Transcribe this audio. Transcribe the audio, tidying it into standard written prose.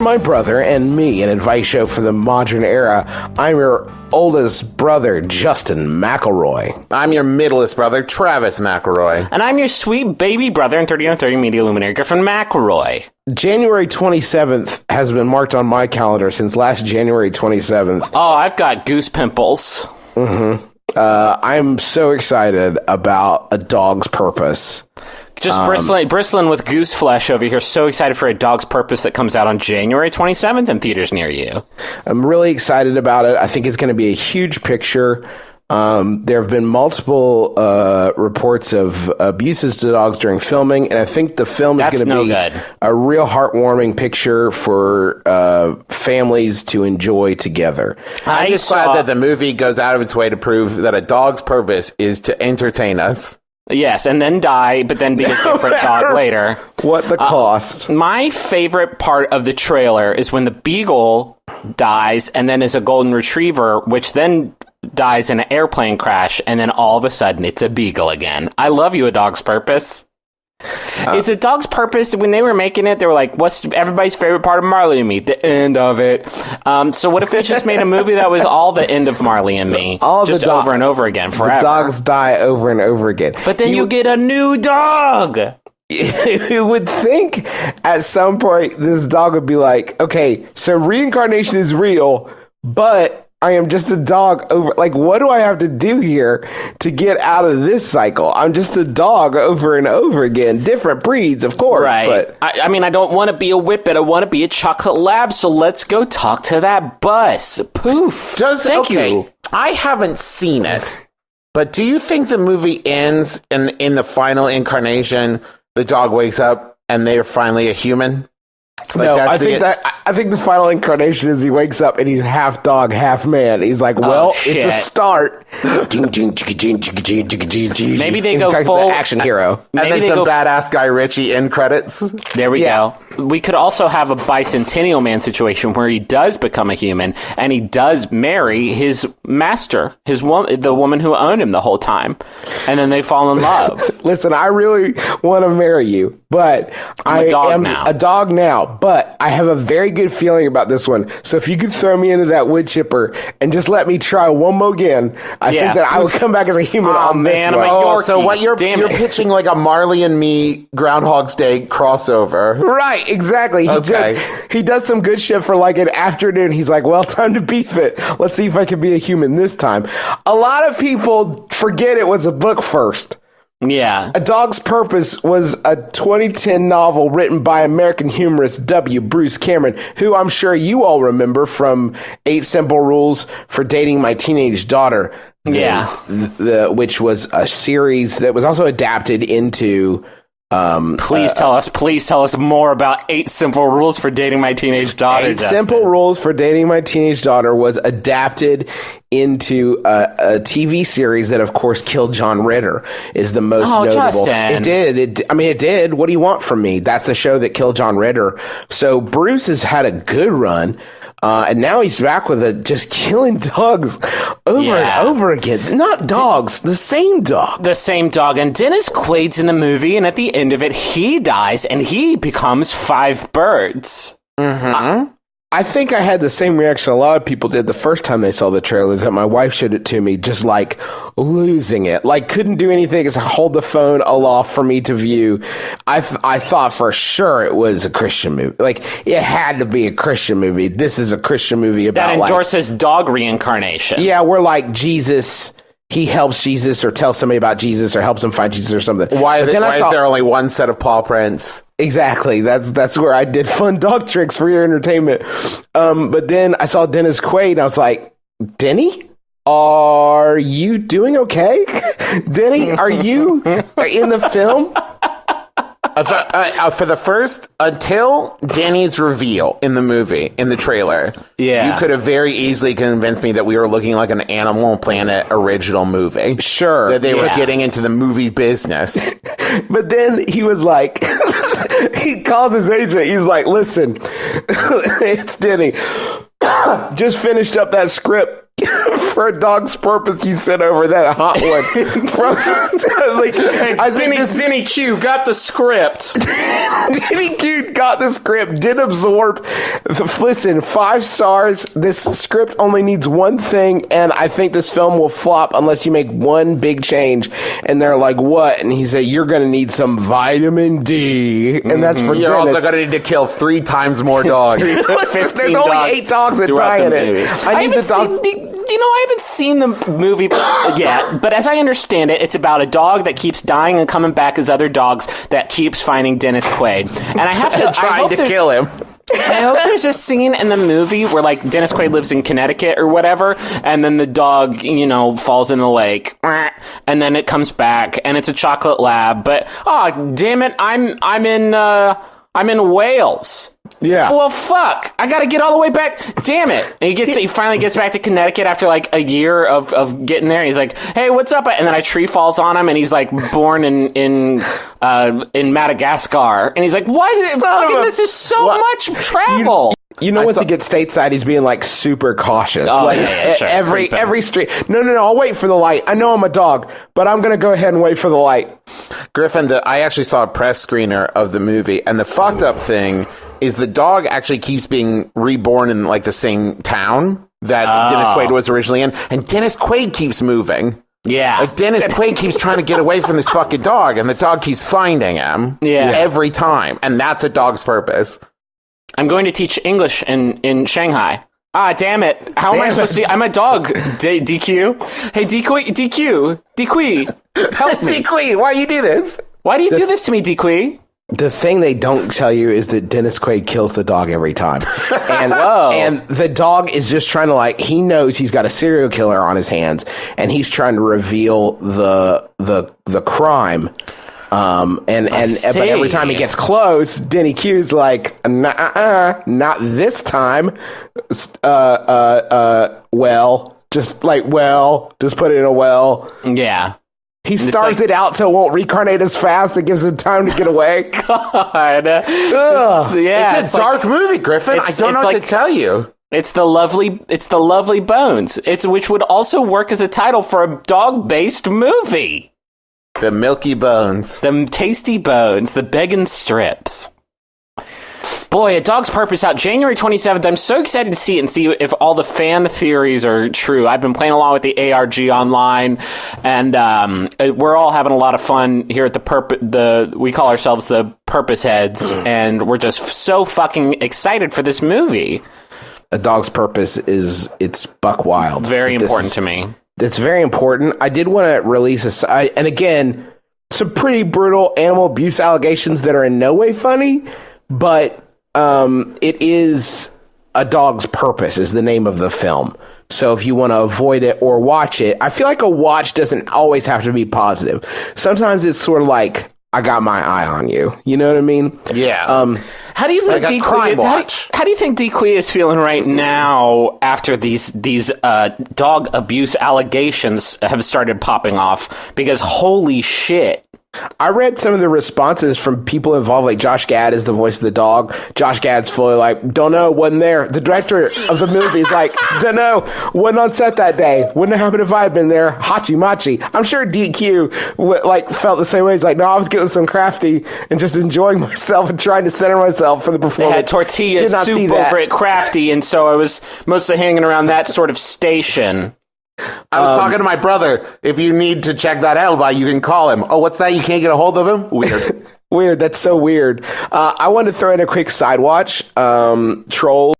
My brother and me, an advice show for the modern era. I'm your oldest brother, Justin McElroy. I'm your middlest brother, Travis McElroy. And I'm your sweet baby brother and 30 on 30 media luminary, Griffin McElroy. January 27th has been marked on my calendar since last January 27th. Oh, I've got goose pimples. Mm-hmm. I'm so excited about A Dog's Purpose. Just bristling with goose flesh over here. So excited for A Dog's Purpose that comes out on January 27th in theaters near you. I'm really excited about it. I think it's going to be a huge picture. There have been multiple reports of abuses to dogs during filming, and I think the film is going to be a real heartwarming picture for families to enjoy together. I'm just glad that the movie goes out of its way to prove that a dog's purpose is to entertain us. Yes, and then die, but then be a different dog later. What the cost? My favorite part of the trailer is when the beagle dies and then is a golden retriever, which then dies in an airplane crash, and then all of a sudden it's a beagle again. I love you, A Dog's Purpose. Is A Dog's Purpose, when they were making it, they were like, what's everybody's favorite part of Marley and Me? The end of it. So what if we just made a movie that was all the end of Marley and Me? All just over and over again, forever. The dogs die over and over again. But then you get a new dog! You would think at some point this dog would be like, okay, so reincarnation is real, but I am just a dog over, like, what do I have to do here to get out of this cycle? I'm just a dog over and over again. Different breeds, of course. Right. But I mean, I don't want to be a whippet. I want to be a chocolate lab. So let's go talk to that bus. Poof. Thank you. I haven't seen it, but do you think the movie ends and in the final incarnation, the dog wakes up and they're finally a human? Like, no, I think the final incarnation is he wakes up and he's half dog, half man. He's like, well, it's a start. Maybe they go full the action hero, and then some badass Guy Ritchie end credits. There we go. We could also have a Bicentennial Man situation where he does become a human and he does marry his master, the woman who owned him the whole time, and then they fall in love. Listen, I really want to marry you, but I am a dog now. But I have a very good feeling about this one. So if you could throw me into that wood chipper and just let me try one more again, I think that I will come back as a human on this one. So what you're pitching like a Marley and Me Groundhog's Day crossover. Right, exactly. He does some good shit for like an afternoon. He's like, well, time to beef it. Let's see if I can be a human this time. A lot of people forget it was a book first. Yeah. A Dog's Purpose was a 2010 novel written by American humorist W. Bruce Cameron, who I'm sure you all remember from 8 Simple Rules for Dating My Teenage Daughter. Yeah. Which was a series that was also adapted into... Please tell us more about 8 Simple Rules for Dating My Teenage Daughter. 8 Simple Rules for Dating My Teenage Daughter was adapted into a TV series that, of course, killed John Ritter, is the most notable. Justin. It did. What do you want from me? That's the show that killed John Ritter. So Bruce has had a good run. And now he's back with just killing dogs over and over again. Not dogs, the same dog. The same dog. And Dennis Quaid's in the movie, and at the end of it, he dies, and he becomes 5 birds. Mm-hmm. I think I had the same reaction a lot of people did the first time they saw the trailer, that my wife showed it to me, just like losing it. Like, couldn't do anything except hold the phone aloft for me to view. I thought for sure it was a Christian movie. Like, it had to be a Christian movie. This is a Christian movie about that endorses dog reincarnation. Yeah, we're like Jesus. He helps Jesus or tells somebody about Jesus or helps him find Jesus or something. Why is there only one set of paw prints? Exactly. That's where I did fun dog tricks for your entertainment. But then I saw Dennis Quaid and I was like, Denny, are you doing okay? Denny, are you in the film? For the first, until Danny's reveal in the movie, in the trailer, you could have very easily convinced me that we were looking like an Animal Planet original movie. Sure. That they were getting into the movie business. But then he was like, he calls his agent, he's like, listen, it's Denny. Just finished up that script for a dog's purpose you sent over that hot one. Denny Q got the script. Denny Q got the script, did absorb. Listen, 5 stars. This script only needs one thing, and I think this film will flop unless you make one big change. And they're like, what? And he said, you're going to need some vitamin D. And that's for You're Dennis. also going to need to kill 3 times more dogs. There's only 8 dogs that die in it. I need the dogs. I haven't seen the movie yet, but as I understand it, it's about a dog that keeps dying and coming back as other dogs that keeps finding Dennis Quaid. And I have to trying to kill him. I hope there's a scene in the movie where, like, Dennis Quaid lives in Connecticut or whatever, and then the dog, falls in the lake, and then it comes back, and it's a chocolate lab. But damn it, I'm in Wales. Yeah. Well, fuck. I gotta get all the way back. Damn it. And he finally gets back to Connecticut after like a year of getting there. He's like, hey, what's up? And then a tree falls on him and he's like born in Madagascar. And he's like, why is it fucking, this is so much travel. Once he gets stateside, he's being like super cautious. Oh, like sure. every street. No, I'll wait for the light. I know I'm a dog, but I'm gonna go ahead and wait for the light. Griffin, I actually saw a press screener of the movie, and the fucked up thing is the dog actually keeps being reborn in like the same town that Dennis Quaid was originally in, and Dennis Quaid keeps moving. Yeah. Like Dennis Quaid keeps trying to get away from this fucking dog, and the dog keeps finding him every time, and that's a dog's purpose. I'm going to teach English in Shanghai. Damn it. How am I supposed to... I'm a dog, DQ. Hey, DQ, help me. DQ, why you do this? Why do you do this to me, DQ? The thing they don't tell you is that Dennis Quaid kills the dog every time. And the dog is just trying to he knows he's got a serial killer on his hands, and he's trying to reveal the crime. But every time he gets close, Denny Q's like, not this time. Just put it in a well. Yeah. He stars it out so it won't reincarnate as fast. It gives him time to get away. God. It's a dark movie, Griffin. I don't know what to tell you. It's the lovely bones. Which would also work as a title for a dog-based movie. The milky bones. The tasty bones. The begging strips. Boy, A Dog's Purpose out January 27th. I'm so excited to see it and see if all the fan theories are true. I've been playing along with the ARG online, and we're all having a lot of fun here at we call ourselves the Purpose Heads, and we're just so fucking excited for this movie. A Dog's Purpose it's buck wild. Very important to me. That's very important. I did want to release and again, some pretty brutal animal abuse allegations that are in no way funny, but it is A Dog's Purpose is the name of the film. So if you want to avoid it or watch it, I feel like a watch doesn't always have to be positive. Sometimes it's sort of like, I got my eye on you. You know what I mean? Yeah. How do you think DQ is feeling right now after these dog abuse allegations have started popping off? Because holy shit. I read some of the responses from people involved, like Josh Gad is the voice of the dog. Josh Gad's fully like, don't know, wasn't there. The director of the movie is like, don't know, wasn't on set that day. Wouldn't have happened if I had been there. Hachi machi. I'm sure DQ felt the same way. He's like, no, I was getting some crafty and just enjoying myself and trying to center myself for the performance. They had tortilla soup over at Crafty, and so I was mostly hanging around that sort of station. I was talking to my brother. If you need to check that alibi, you can call him. Oh, what's that? You can't get a hold of him? Weird. Weird. That's so weird. I wanted to throw in a quick side watch. Troll.